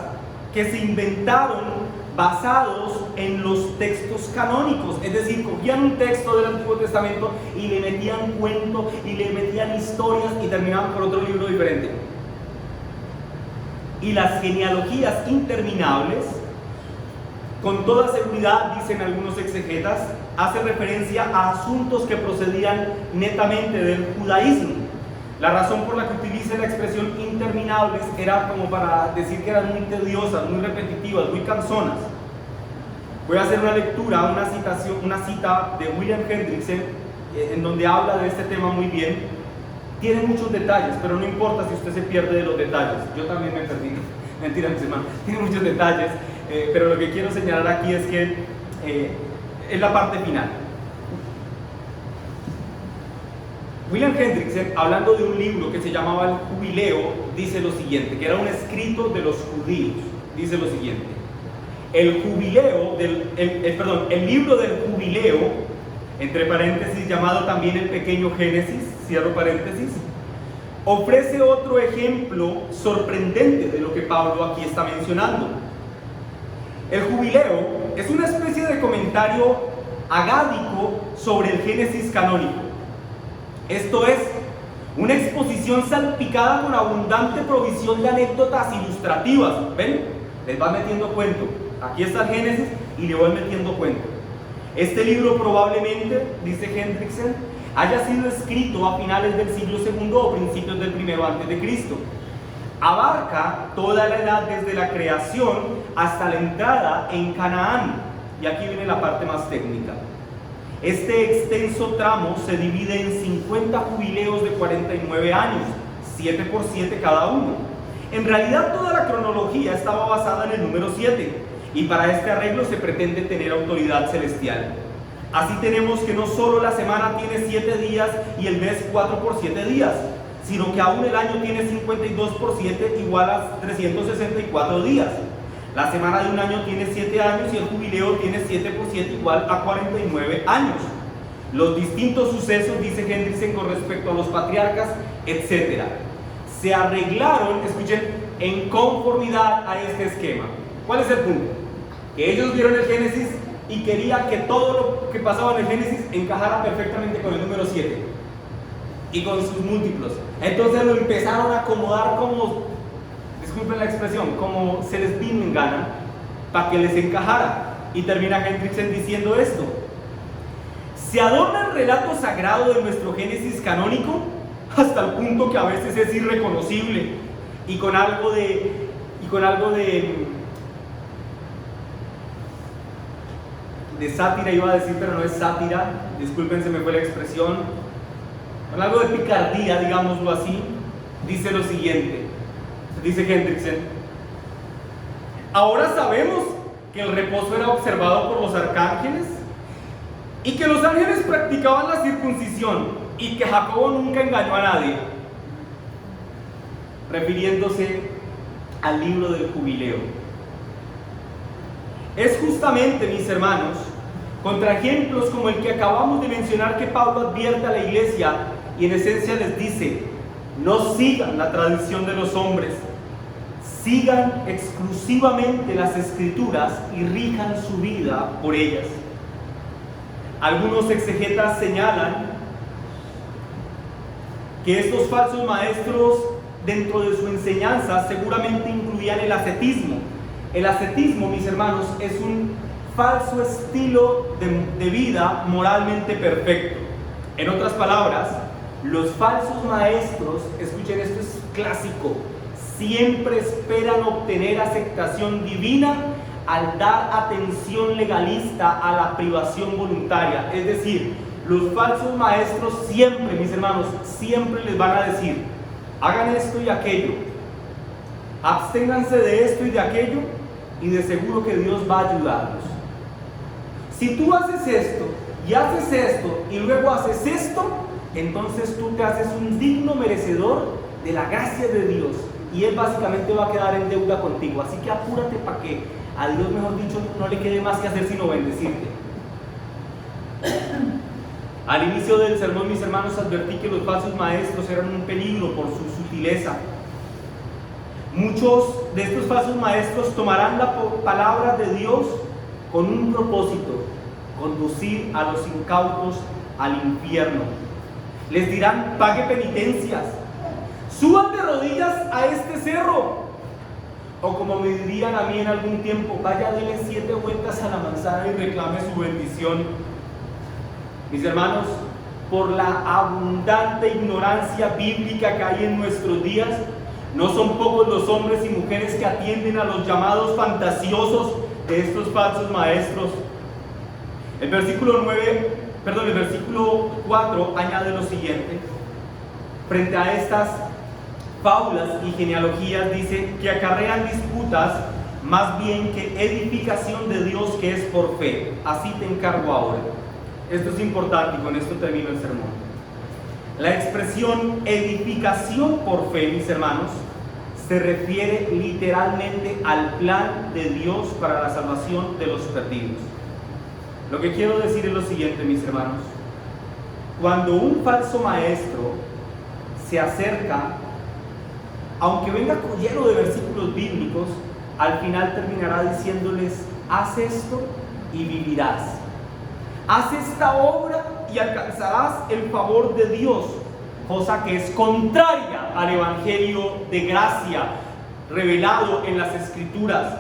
que se inventaron basados en los textos canónicos. Es decir, cogían un texto del Antiguo Testamento y le metían cuento y le metían historias y terminaban por otro libro diferente. Y las genealogías interminables, con toda seguridad, dicen algunos exegetas, hace referencia a asuntos que procedían netamente del judaísmo. La razón por la que utiliza la expresión interminables era como para decir que eran muy tediosas, muy repetitivas, muy cansonas. Voy a hacer una lectura, una cita de William Hendrickson, en donde habla de este tema muy bien. Tiene muchos detalles, pero no importa si usted se pierde de los detalles. Yo también me perdí. Mentira, mis hermanos. Tiene muchos detalles, pero lo que quiero señalar aquí es que es la parte final. William Hendrickson, hablando de un libro que se llamaba El Jubileo, dice lo siguiente, que era un escrito de los judíos. Dice lo siguiente: el libro del Jubileo, entre paréntesis, llamado también el Pequeño Génesis, cierro paréntesis, ofrece otro ejemplo sorprendente de lo que Pablo aquí está mencionando. El Jubileo es una especie de comentario agádico sobre el Génesis canónico. Esto es, una exposición salpicada con abundante provisión de anécdotas ilustrativas. ¿Ven? Les va metiendo cuento. Aquí está el Génesis y le voy metiendo cuento. Este libro probablemente, dice Hendrickson, haya sido escrito a finales del siglo II o principios del primero antes de Cristo. Abarca toda la edad desde la creación hasta la entrada en Canaán. Y aquí viene la parte más técnica. Este extenso tramo se divide en 50 jubileos de 49 años, 7 por 7 cada uno. En realidad toda la cronología estaba basada en el número 7, y para este arreglo se pretende tener autoridad celestial. Así tenemos que no solo la semana tiene 7 días y el mes 4 por 7 días, sino que aún el año tiene 52 por 7 igual a 364 días. La semana de un año tiene 7 años y el jubileo tiene 7 por 7 igual a 49 años. Los distintos sucesos, dice Hendrickson, con respecto a los patriarcas, etc., se arreglaron, escuchen, en conformidad a este esquema. ¿Cuál es el punto? Que ellos vieron el Génesis y querían que todo lo que pasaba en el Génesis encajara perfectamente con el número 7 y con sus múltiplos. Entonces lo empezaron a acomodar como, disculpen la expresión, como se les vino en gana para que les encajara. Y termina Hendrickson diciendo esto: se adorna el relato sagrado de nuestro Génesis canónico hasta el punto que a veces es irreconocible y con algo de sátira, iba a decir, pero no es sátira, disculpen, se me fue la expresión, con algo de picardía, digámoslo así, dice lo siguiente, dice Hendrickson: ahora sabemos que el reposo era observado por los arcángeles y que los ángeles practicaban la circuncisión y que Jacobo nunca engañó a nadie, refiriéndose al libro del jubileo. Es justamente, mis hermanos, contra ejemplos como el que acabamos de mencionar que Pablo advierte a la iglesia y en esencia les dice: no sigan la tradición de los hombres, sigan exclusivamente las escrituras y rijan su vida por ellas. Algunos exegetas señalan que estos falsos maestros, dentro de su enseñanza, seguramente incluían el ascetismo. El ascetismo, mis hermanos, es un falso estilo de vida moralmente perfecto. En otras palabras, los falsos maestros, escuchen, esto es clásico, siempre esperan obtener aceptación divina al dar atención legalista a la privación voluntaria. Es decir, los falsos maestros siempre, mis hermanos, siempre les van a decir: hagan esto y aquello, absténganse de esto y de aquello, y de seguro que Dios va a ayudarlos. Si tú haces esto y haces esto y luego haces esto, entonces tú te haces un digno merecedor de la gracia de Dios, y Él básicamente va a quedar en deuda contigo. Así que apúrate para que a Dios, mejor dicho, no le quede más que hacer sino bendecirte. Al inicio del sermón, mis hermanos, advertí que los falsos maestros eran un peligro por su sutileza. Muchos de estos falsos maestros tomarán la palabra de Dios con un propósito: conducir a los incautos al infierno. Les dirán: pague penitencias, suban de rodillas a este cerro, o como me dirían a mí en algún tiempo: vaya, dele 7 vueltas a la manzana y reclame su bendición. Mis hermanos, por la abundante ignorancia bíblica que hay en nuestros días, no son pocos los hombres y mujeres que atienden a los llamados fantasiosos de estos falsos maestros. El versículo 4 añade lo siguiente: frente a estas fábulas y genealogías, dice que acarrean disputas más bien que edificación de Dios, que es por fe. Así te encargo ahora. Esto es importante y con esto termino el sermón. La expresión edificación por fe, mis hermanos, se refiere literalmente al plan de Dios para la salvación de los perdidos. Lo que quiero decir es lo siguiente, mis hermanos: cuando un falso maestro se acerca, aunque venga lleno de versículos bíblicos, al final terminará diciéndoles: haz esto y vivirás, haz esta obra y alcanzarás el favor de Dios, cosa que es contraria al evangelio de gracia revelado en las escrituras.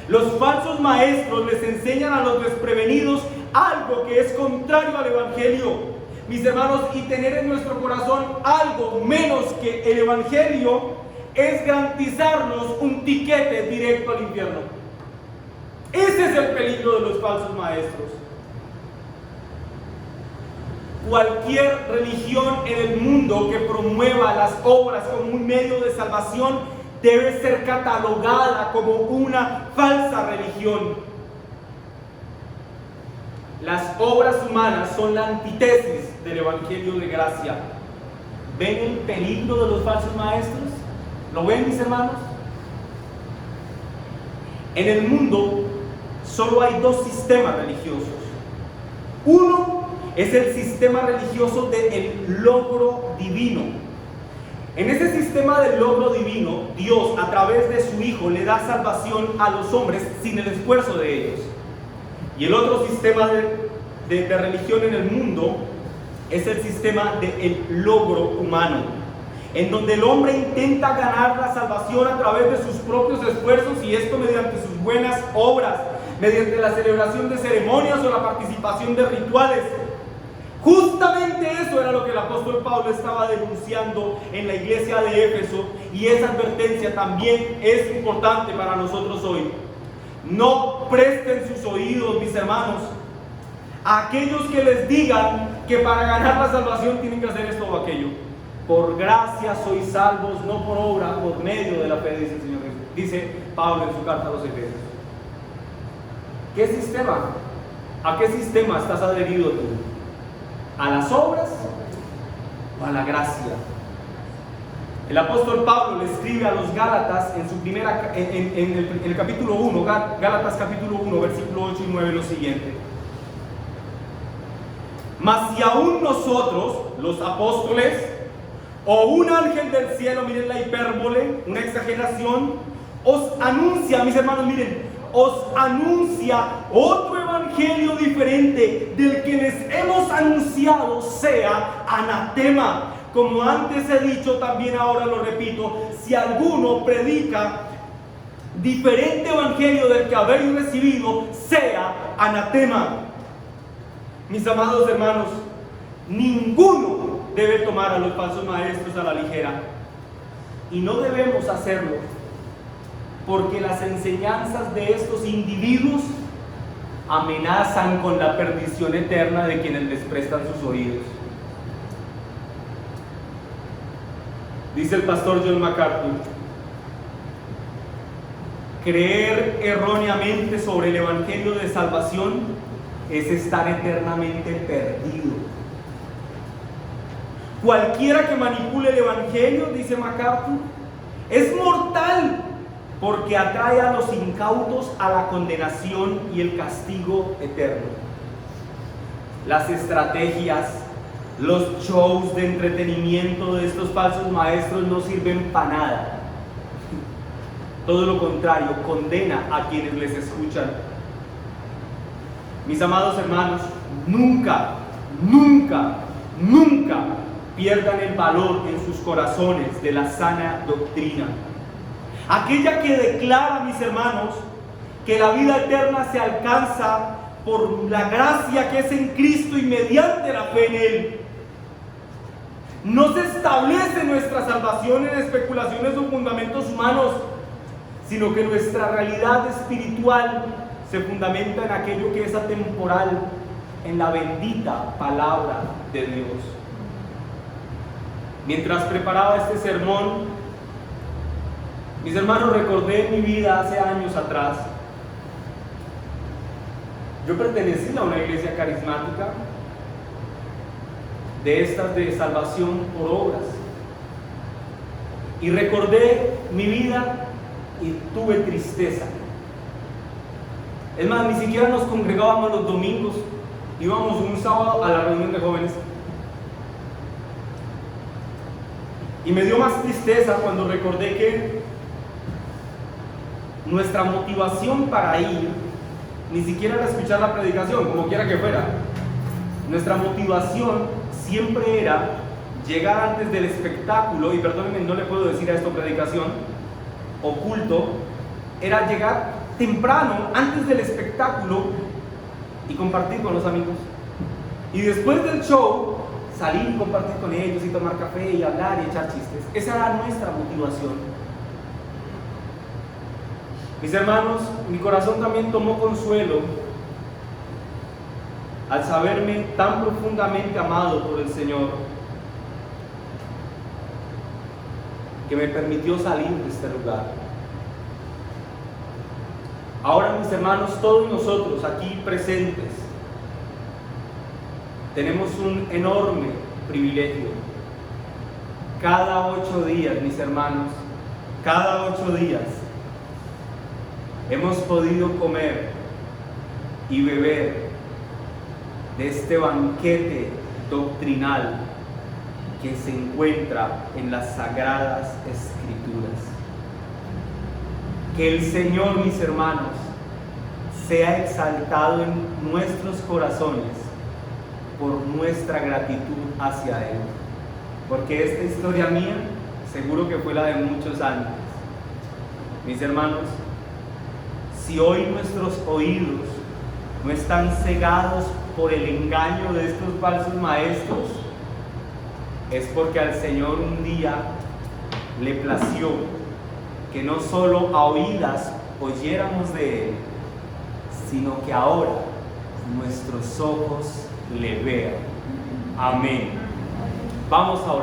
Los falsos maestros les enseñan a los desprevenidos algo que es contrario al evangelio, mis hermanos, y tener en nuestro corazón algo menos que el evangelio es garantizarnos un tiquete directo al infierno. Ese es el peligro de los falsos maestros. Cualquier religión en el mundo que promueva las obras como un medio de salvación debe ser catalogada como una falsa religión. Las obras humanas son la antítesis del evangelio de gracia. ¿Ven el peligro de los falsos maestros? ¿Lo ven, mis hermanos? En el mundo solo hay 2 sistemas religiosos. Uno es el sistema religioso del logro divino. En ese sistema del logro divino, Dios, a través de su Hijo, le da salvación a los hombres sin el esfuerzo de ellos. Y el otro sistema de religión en el mundo es el sistema del logro humano, en donde el hombre intenta ganar la salvación a través de sus propios esfuerzos, y esto mediante sus buenas obras, mediante la celebración de ceremonias o la participación de rituales. Justamente eso era lo que el apóstol Pablo estaba denunciando en la iglesia de Éfeso, y esa advertencia también es importante para nosotros hoy. No presten sus oídos, mis hermanos, a aquellos que les digan que para ganar la salvación tienen que hacer esto o aquello. Por gracia sois salvos, no por obra, por medio de la fe, dice el Señor Jesús. Dice Pablo en su carta a los Efesios. ¿Qué sistema? ¿A qué sistema estás adherido tú? ¿A las obras o a la gracia? El apóstol Pablo le escribe a los Gálatas en su en el capítulo 1, Gálatas capítulo 1, versículo 8 y 9, lo siguiente: mas si aún nosotros, los apóstoles, o un ángel del cielo, miren la hipérbole, una exageración, os anuncia, mis hermanos, miren, os anuncia otro evangelio diferente del que les hemos anunciado, sea anatema. Como antes he dicho, también ahora lo repito: si alguno predica diferente evangelio del que habéis recibido, sea anatema. Mis amados hermanos, ninguno debe tomar a los falsos maestros a la ligera, y no debemos hacerlo porque las enseñanzas de estos individuos amenazan con la perdición eterna de quienes les prestan sus oídos. Dice el pastor John MacArthur: creer erróneamente sobre el evangelio de salvación es estar eternamente perdido. Cualquiera que manipule el evangelio, dice MacArthur, es mortal, porque atrae a los incautos a la condenación y el castigo eterno. Las estrategias, los shows de entretenimiento de estos falsos maestros no sirven para nada. Todo lo contrario, condena a quienes les escuchan. Mis amados hermanos, nunca pierdan el valor en sus corazones de la sana doctrina. Aquella que declara, mis hermanos, que la vida eterna se alcanza por la gracia que es en Cristo y mediante la fe en Él. No se establece nuestra salvación en especulaciones o fundamentos humanos, sino que nuestra realidad espiritual se fundamenta en aquello que es atemporal, en la bendita palabra de Dios. Mientras preparaba este sermón, mis hermanos, recordé mi vida hace años atrás. Yo pertenecía a una iglesia carismática, de estas de salvación por obras, y recordé mi vida y tuve tristeza. Es más, ni siquiera nos congregábamos los domingos, íbamos un sábado a la reunión de jóvenes. Y me dio más tristeza cuando recordé que nuestra motivación para ir ni siquiera era escuchar la predicación, como quiera que fuera. Nuestra motivación siempre era llegar antes del espectáculo, y perdónenme, no le puedo decir a esto predicación o culto, era llegar temprano, antes del espectáculo, y compartir con los amigos. Y después del show, salir y compartir con ellos, y tomar café, y hablar, y echar chistes. Esa era nuestra motivación. Mis hermanos, mi corazón también tomó consuelo al saberme tan profundamente amado por el Señor, que me permitió salir de este lugar. Ahora, mis hermanos, todos nosotros aquí presentes tenemos un enorme privilegio. Cada 8 días, mis hermanos, cada 8 días hemos podido comer y beber de este banquete doctrinal que se encuentra en las Sagradas Escrituras. Que el Señor, mis hermanos, sea exaltado en nuestros corazones por nuestra gratitud hacia Él. Porque esta historia mía, seguro que fue la de muchos años. Mis hermanos, si hoy nuestros oídos no están cegados por el engaño de estos falsos maestros, es porque al Señor un día le plació que no solo a oídas oyéramos de Él, sino que ahora nuestros ojos le vean. Amén. Vamos a orar.